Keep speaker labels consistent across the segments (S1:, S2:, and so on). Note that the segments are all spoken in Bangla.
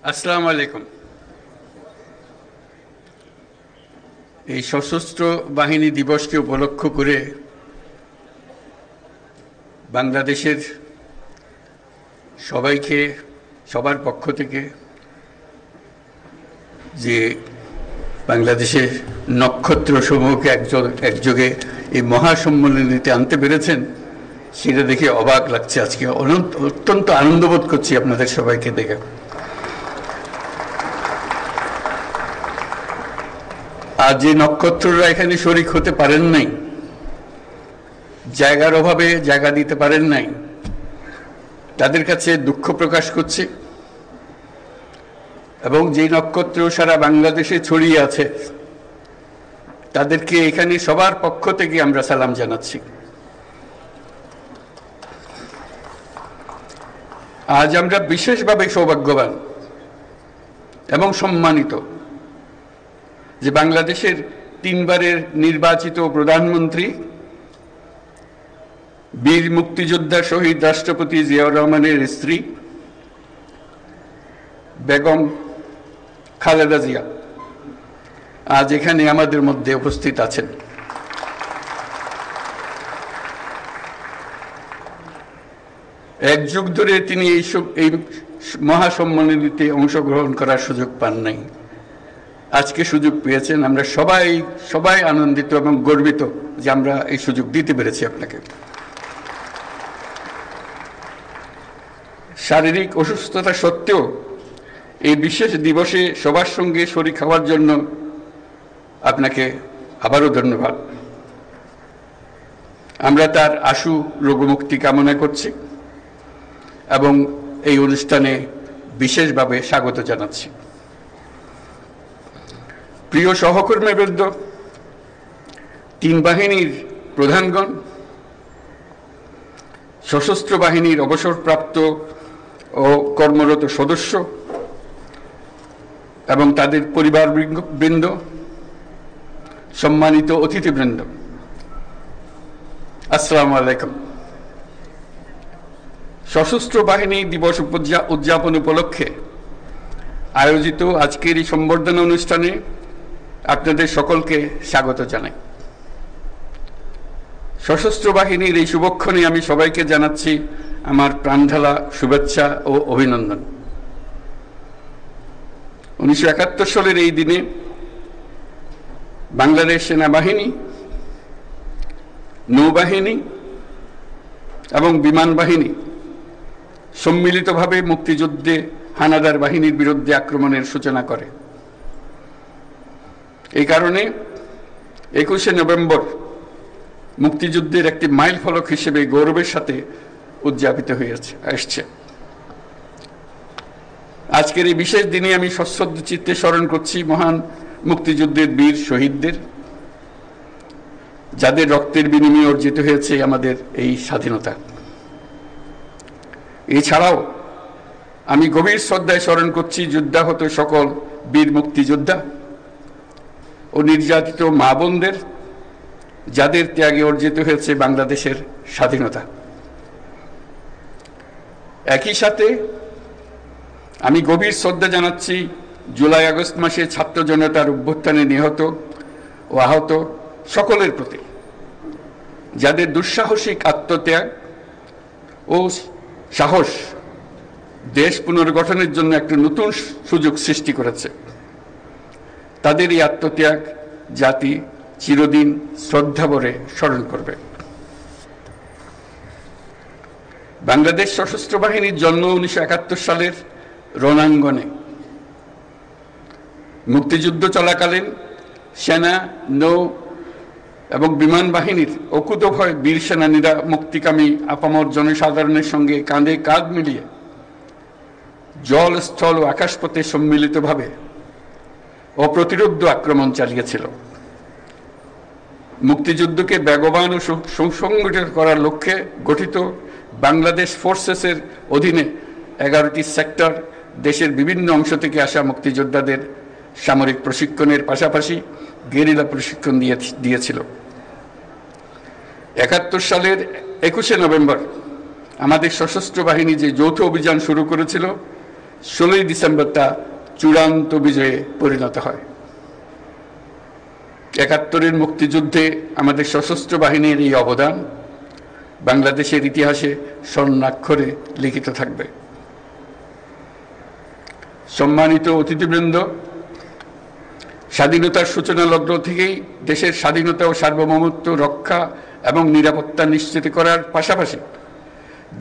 S1: আসসালামু আলাইকুম। এই সশস্ত্র বাহিনী দিবসকে উপলক্ষ করে বাংলাদেশের সবাইকে সবার পক্ষ থেকে যে বাংলাদেশের নক্ষত্র সমূহকে একযোগে এই মহাসম্মেলনীতে আনতে পেরেছেন সেটা দেখে অবাক লাগছে। আজকে অত্যন্ত আনন্দবোধ করছি আপনাদের সবাইকে দেখে। আর যে নক্ষত্ররা এখানে শরীক হতে পারেন নাই, জায়গার অভাবে জায়গা দিতে পারেন নাই, তাদের কাছে দুঃখ প্রকাশ করছি। এবং যে নক্ষত্র সারা বাংলাদেশে ছড়িয়ে আছে তাদেরকে এখানে সবার পক্ষ থেকে আমরা সালাম জানাচ্ছি। আজ আমরা বিশেষভাবে সৌভাগ্যবান এবং সম্মানিত যে বাংলাদেশের 3 বারের নির্বাচিত প্রধানমন্ত্রী বীর মুক্তিযোদ্ধা শহীদ রাষ্ট্রপতি জিয়াউর রহমানের স্ত্রী বেগম খালেদা জিয়া আজ এখানে আমাদের মধ্যে উপস্থিত আছেন। এক যুগ ধরে তিনি এই মহাসম্মেলনীতে অংশগ্রহণ করার সুযোগ পান নাই, আজকে সুযোগ পেয়েছেন। আমরা সবাই আনন্দিত এবং গর্বিত যে আমরা এই সুযোগ দিতে পেরেছি আপনাকে। শারীরিক অসুস্থতা সত্ত্বেও এই বিশেষ দিবসে সবার সঙ্গে শরীক হওয়ার জন্য আপনাকে আবারও ধন্যবাদ। আমরা তার আশু রোগমুক্তি কামনা করছি এবং এই অনুষ্ঠানে বিশেষভাবে স্বাগত জানাচ্ছি। প্রিয় সহকর্মীবৃন্দ, 3 বাহিনীর প্রধানগণ, সশস্ত্র বাহিনীর অবসরপ্রাপ্ত ও কর্মরত সদস্য এবং তাদের পরিবারবৃন্দ, সম্মানিত অতিথিবৃন্দ, আসসালামু আলাইকুম। সশস্ত্র বাহিনী দিবস উদযাপন উপলক্ষে আয়োজিত আজকের এই সম্বর্ধনা অনুষ্ঠানে আপনাদের সকলকে স্বাগত জানাই। সশস্ত্র বাহিনীর এই শুভক্ষণে আমি সবাইকে জানাচ্ছি আমার প্রাণঢালা শুভেচ্ছা ও অভিনন্দন। 1971 সালের এই দিনে বাংলাদেশ সেনাবাহিনী, নৌবাহিনী এবং বিমান বাহিনী সম্মিলিতভাবে মুক্তিযুদ্ধে হানাদার বাহিনীর বিরুদ্ধে আক্রমণের সূচনা করে। এই কারণে 21শে নভেম্বর মুক্তিযুদ্ধের একটি মাইল ফলক হিসেবে গৌরবের সাথে উদযাপিত হয়ে আসছে। আজকের এই বিশেষ দিনে আমি সশ্রদ্ধ চিত্তে স্মরণ করছি মহান মুক্তিযুদ্ধের বীর শহীদদের, যাদের রক্তের বিনিময়ে অর্জিত হয়েছে আমাদের এই স্বাধীনতা। এছাড়াও আমি গভীর শ্রদ্ধায় স্মরণ করছি যুদ্ধাহত সকল বীর মুক্তিযোদ্ধা ও নির্যাতিত মা বোনদের, যাদের ত্যাগে অর্জিত হয়েছে বাংলাদেশের স্বাধীনতা। একই সাথে আমি গভীর শ্রদ্ধা জানাচ্ছি জুলাই আগস্ট মাসে ছাত্র জনতার অভ্যুত্থানে নিহত ও আহত সকলের প্রতি, যাদের দুঃসাহসিক আত্মত্যাগ ও সাহস দেশ পুনর্গঠনের জন্য একটি নতুন সুযোগ সৃষ্টি করেছে। তাদের এই আত্মত্যাগ জাতি চিরদিন শ্রদ্ধাভরে স্মরণ করবে। বাংলাদেশ সশস্ত্র বাহিনীর জন্ম 1971 সালের রণাঙ্গনে। মুক্তিযুদ্ধ চলাকালীন সেনা, নৌ এবং বিমান বাহিনীর অকুতোভয় বীর সেনানীরা মুক্তিকামী আপামর জনসাধারণের সঙ্গে কাঁধে কাঁধ মিলিয়ে জল, স্থল ও আকাশপথে সম্মিলিতভাবে অপ্রতিরোধ্য আক্রমণ চালিয়েছিল। মুক্তিযুদ্ধকে বেগবান ও সুসংগঠিত করার লক্ষ্যে গঠিত বাংলাদেশ ফোর্সেসের অধীনে 11টি সেক্টর দেশের বিভিন্ন অংশ থেকে আসা মুক্তিযোদ্ধাদের সামরিক প্রশিক্ষণের পাশাপাশি গেরিলা প্রশিক্ষণ দিয়েছিল। 71 সালের 21শে নভেম্বর আমাদের সশস্ত্র বাহিনী যে যৌথ অভিযান শুরু করেছিল 16 ডিসেম্বর তা চূড়ান্ত বিজয়ে পরিণত হয়। 71-এর মুক্তিযুদ্ধে আমাদের সশস্ত্র বাহিনীর এই অবদান বাংলাদেশের ইতিহাসে স্বর্ণাক্ষরে লিখিত থাকবে। সম্মানিত অতিথিবৃন্দ, স্বাধীনতার সূচনা লগ্ন থেকেই দেশের স্বাধীনতা ও সার্বভৌমত্ব রক্ষা এবং নিরাপত্তা নিশ্চিত করার পাশাপাশি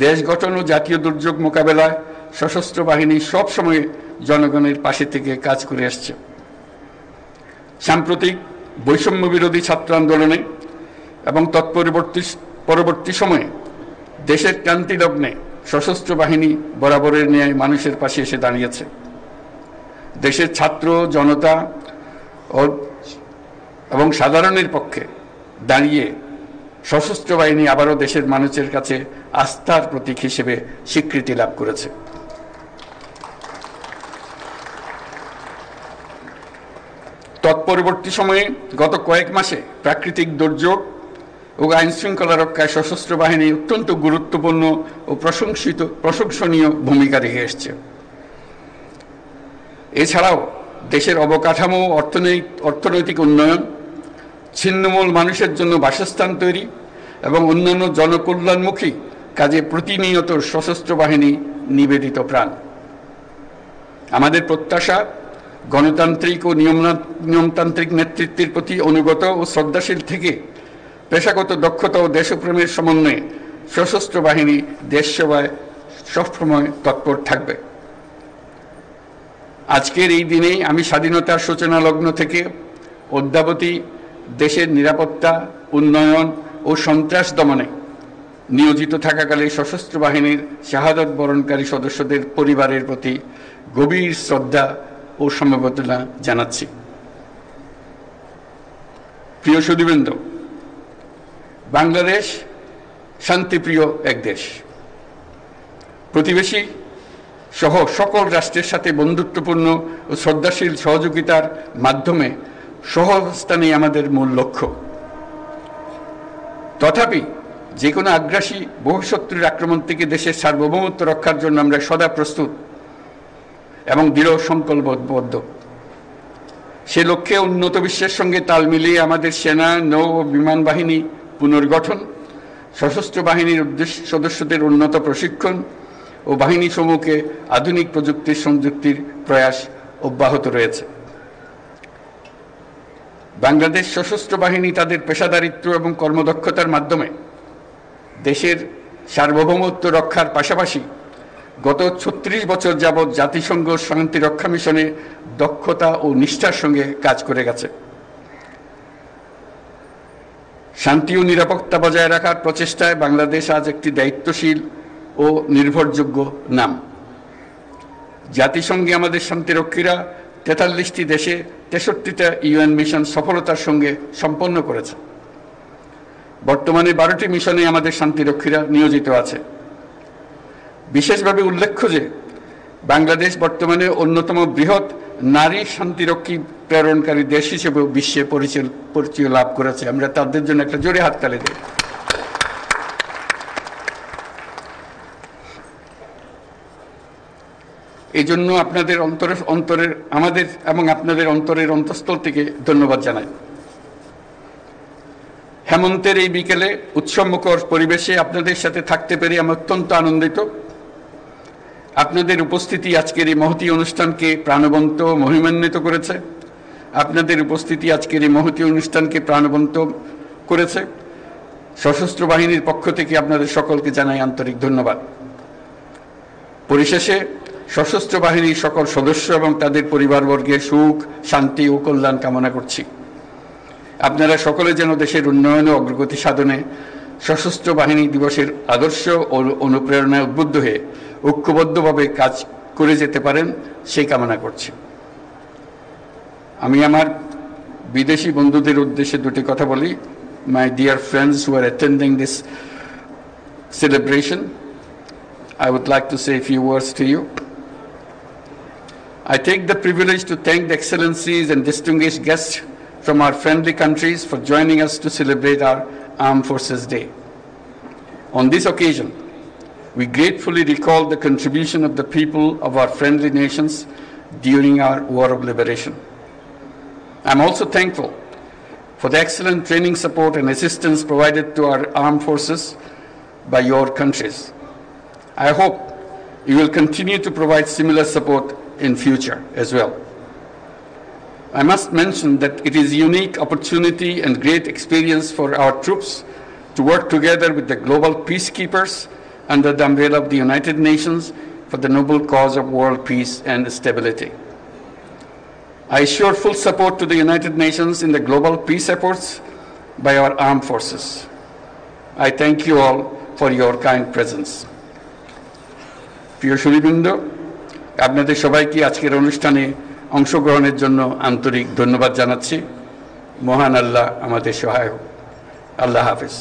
S1: দেশ গঠন ও জাতীয় দুর্যোগ মোকাবেলায় সশস্ত্র বাহিনী সব সময় জনগণের পাশে থেকে কাজ করে আসছে। সাম্প্রতিক বৈষম্য বিরোধী ছাত্র আন্দোলনে এবং পরবর্তী সময়ে দেশের ক্রান্তি লগ্নে সশস্ত্র বাহিনী বরাবরের ন্যায় মানুষের পাশে এসে দাঁড়িয়েছে। দেশের ছাত্র জনতা এবং সাধারণের পক্ষে দাঁড়িয়ে সশস্ত্র বাহিনী আবারও দেশের মানুষের কাছে আস্থার প্রতীক হিসেবে স্বীকৃতি লাভ করেছে। তৎপরবর্তী সময়ে গত কয়েক মাসে প্রাকৃতিক দুর্যোগ ও আইন শৃঙ্খলা রক্ষায় সশস্ত্র বাহিনী অত্যন্ত গুরুত্বপূর্ণ ও প্রশংসনীয় ভূমিকা রেখে এসছে। এছাড়াও দেশের অবকাঠামো, অর্থনৈতিক উন্নয়ন, ছিন্নমূল মানুষের জন্য বাসস্থান তৈরি এবং অন্যান্য জনকল্যাণমুখী কাজে প্রতিনিয়ত সশস্ত্র বাহিনী নিবেদিত প্রাণ। আমাদের প্রত্যাশা গণতান্ত্রিক ও নিয়মতান্ত্রিক নেতৃত্বের প্রতি অনুগত ও শ্রদ্ধাশীল থেকে পেশাগত দক্ষতা ও দেশপ্রেমের সমন্বয়ে সশস্ত্র বাহিনী দেশ সেবায় সবসময় তৎপর থাকবে। আজকের এই দিনেই আমি স্বাধীনতার সূচনা লগ্ন থেকে অদ্যাবধি দেশের নিরাপত্তা, উন্নয়ন ও সন্ত্রাস দমনে নিয়োজিত থাকাকালে সশস্ত্র বাহিনীর শাহাদত বরণকারী সদস্যদের পরিবারের প্রতি গভীর শ্রদ্ধা ও সমবেদনা জানাচ্ছি। প্রিয় সুধীবৃন্দ, বাংলাদেশ শান্তিপ্রিয় এক দেশ। প্রতিবেশী সহ সকল রাষ্ট্রের সাথে বন্ধুত্বপূর্ণ ও শ্রদ্ধাশীল সহযোগিতার মাধ্যমে সহাবস্থানই আমাদের মূল লক্ষ্য। তথাপি যে কোনো আগ্রাসী বহুশত্রুর আক্রমণ থেকে দেশের সার্বভৌমত্ব রক্ষার জন্য আমরা সদা প্রস্তুত এবং দৃঢ় সংকল্পবদ্ধ। সে লক্ষ্যে উন্নত বিশ্বের সঙ্গে তাল মিলিয়ে আমাদের সেনা, নৌ ও বিমান বাহিনী পুনর্গঠন, সশস্ত্র বাহিনীর সদস্যদের উন্নত প্রশিক্ষণ ও বাহিনী সমূহকে আধুনিক প্রযুক্তির সংযুক্তির প্রয়াস অব্যাহত রয়েছে। বাংলাদেশ সশস্ত্র বাহিনী তাদের পেশাদারিত্ব এবং কর্মদক্ষতার মাধ্যমে দেশের সার্বভৌমত্ব রক্ষার পাশাপাশি গত 36 বছর যাবৎ জাতিসংঘ শান্তিরক্ষা মিশনে দক্ষতা ও নিষ্ঠার সঙ্গে কাজ করে গেছে। শান্তি ও নিরাপত্তা বজায় রাখার প্রচেষ্টায় বাংলাদেশ আজ একটি দায়িত্বশীল ও নির্ভরযোগ্য নাম। জাতিসংঘে আমাদের শান্তিরক্ষীরা 43টি দেশে 63টা ইউএন মিশন সফলতার সঙ্গে সম্পন্ন করেছে। বর্তমানে 12টি মিশনে আমাদের শান্তিরক্ষীরা নিয়োজিত আছে। বিশেষভাবে উল্লেখ্য যে বাংলাদেশ বর্তমানে অন্যতম বৃহৎ নারী শান্তিরক্ষী প্রেরণকারী দেশ হিসেবে বিশ্বে পরিচয় লাভ করেছে। আমরা তাদের জন্য একটা জোরে হাততালি দিই। এই জন্য আপনাদের আমাদের এবং আপনাদের অন্তরের অন্তঃস্থল থেকে ধন্যবাদ জানাই। হেমন্তের এই বিকেলে উৎসবমুখর পরিবেশে আপনাদের সাথে থাকতে পেরে আমি অত্যন্ত আনন্দিত। আপনাদের উপস্থিতি আজকের এই মহতী অনুষ্ঠানকে প্রাণবন্ত মহিমান্বিত করেছে। আপনাদের উপস্থিতি আজকের এই মহতী অনুষ্ঠানকে প্রাণবন্ত করেছে। সশস্ত্র বাহিনীর পক্ষ থেকে আপনাদের সকলকে জানাই আন্তরিক ধন্যবাদ। পরিশেষে সশস্ত্র বাহিনীর সকল সদস্য এবং তাদের পরিবারবর্গের সুখ, শান্তি ও কল্যাণ কামনা করছি। আপনারা সকলে যেন দেশের উন্নয়ন ও অগ্রগতি সাধনে সশস্ত্র বাহিনী দিবসের আদর্শ ও অনুপ্রেরণায় উদ্বুদ্ধ হয়ে ঐক্যবদ্ধভাবে কাজ করে যেতে পারেন সেই কামনা করছি। আমি আমার বিদেশি বন্ধুদের উদ্দেশ্যে দুটি কথা বলি। My dear friends who are attending this celebration, I would like to say a few words to you. I take the privilege to thank the excellencies and distinguished guests from our friendly countries for joining us to celebrate our Armed Forces Day. On this occasion, we gratefully recall the contribution of the people of our friendly nations during our War of Liberation. I'm also thankful for the excellent training support and assistance provided to our armed forces by your countries. I hope you will continue to provide similar support in future as well. I must mention that it is a unique opportunity and great experience for our troops to work together with the global peacekeepers under the umbrella of the United Nations for the noble cause of world peace and stability. I assure full support to the United Nations in the global peace efforts by our armed forces. I thank you all for your kind presence. প্রিয় সুধীবৃন্দ, আপনাদের সবাইকে আজকের অনুষ্ঠানে অংশগ্রহণের জন্য আন্তরিক ধন্যবাদ জানাচ্ছি। মহান আল্লাহ আমাদের সহায় হোক। আল্লাহ হাফেজ।